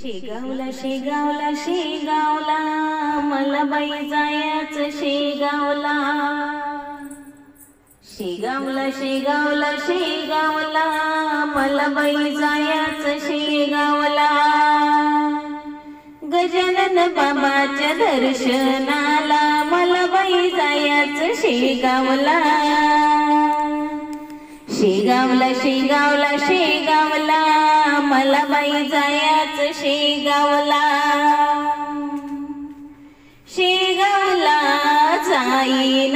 शेगावला शेगावला शेगावला मला बाई जायचं शेगावला। शेगावला शेगावला शेगावला मला बाई जायचं शेगावला। गजानन बाबाच्या दर्शनाला मला बाई जायचं शेगावला। शेगावला शेगावला शेगावला मला बाई जायचं शेगावला। शेगावला जाईन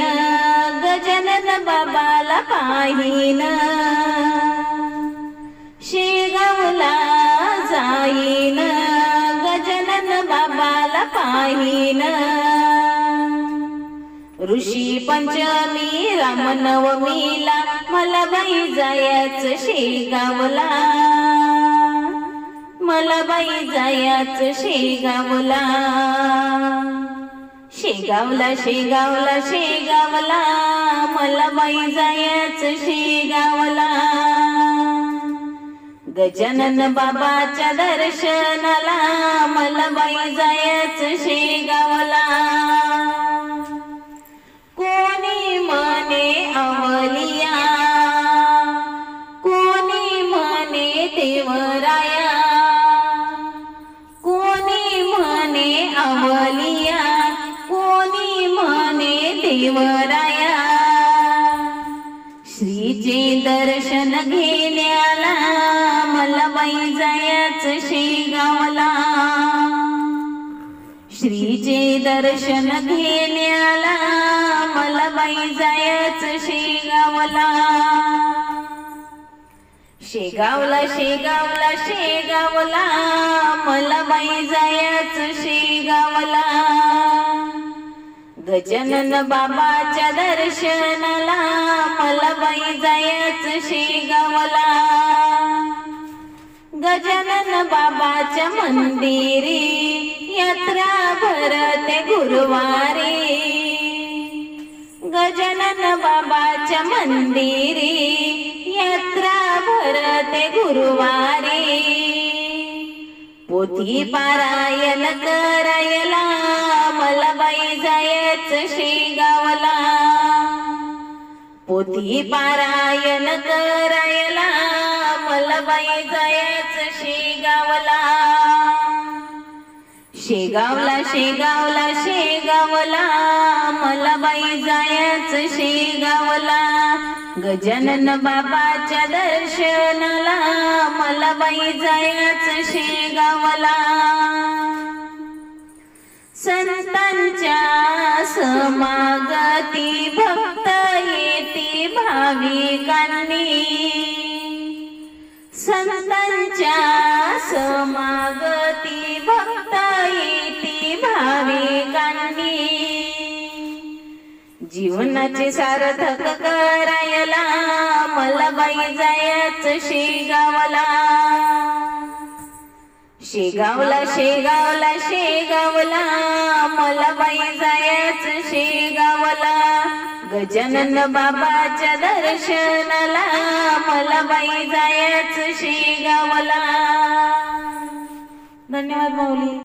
गजानन बाबाला पाहीन। शेगावला जाईन गजानन बाबाला पाहीन। ऋषी पंचमी रामनवमीला मला बाई जायचं शेगावला। मला बाई जायचं शेगावला। शेगावला शेगावला शेगावला मला बाई जायचं शेगावला। गजानन बाबाच्या दर्शनाला मला बाई जायचं शेगावला। कोणी म्हणे अवलिया कोणी म्हणे देवराया। कोणी म्हणे अवलिया कोणी म्हणे देवराया। श्रीचे दर्शन घेण्याला मला बाई जायचं शेगावला। श्रीचे दर्शन घेण्याला मला बाई जायचं शेगावला। शेगावला शेगावला शेगावला मला बाई जायचं शेगावला। गजानन बाबाच्या दर्शनाला मला बाई जायचं शेगावला। गजानन बाबाच्या मंदिरी यात्रा भरते गुरुवारी। गजानन बाबाच्या मंदिरी यात्रा भरते गुरुवारी। पोथी पारायण करायला मला बाई जायचं शेगावला। पोथी पारायण करायला मला बाई जायचं शेगावला। शेगावला शेगावला शेगावला मला बाई जायचं शेगावला। गजानन बाबाच्या दर्शनाला मला बाई जायचं शेगावला। संतांच्या समागती भक्त येती भाविकांनी। संतांच्या समागती भक्त येती भाविकांनी। जीवनाचे सार्थक करायला मला बाई जायचं शेगावला। शेगावला शेगावला शेगावला मला बाई जायचं शेगावला। गजानन बाबाच्या दर्शनाला मला बाई जायचं शेगावला। धन्यवाद माऊली।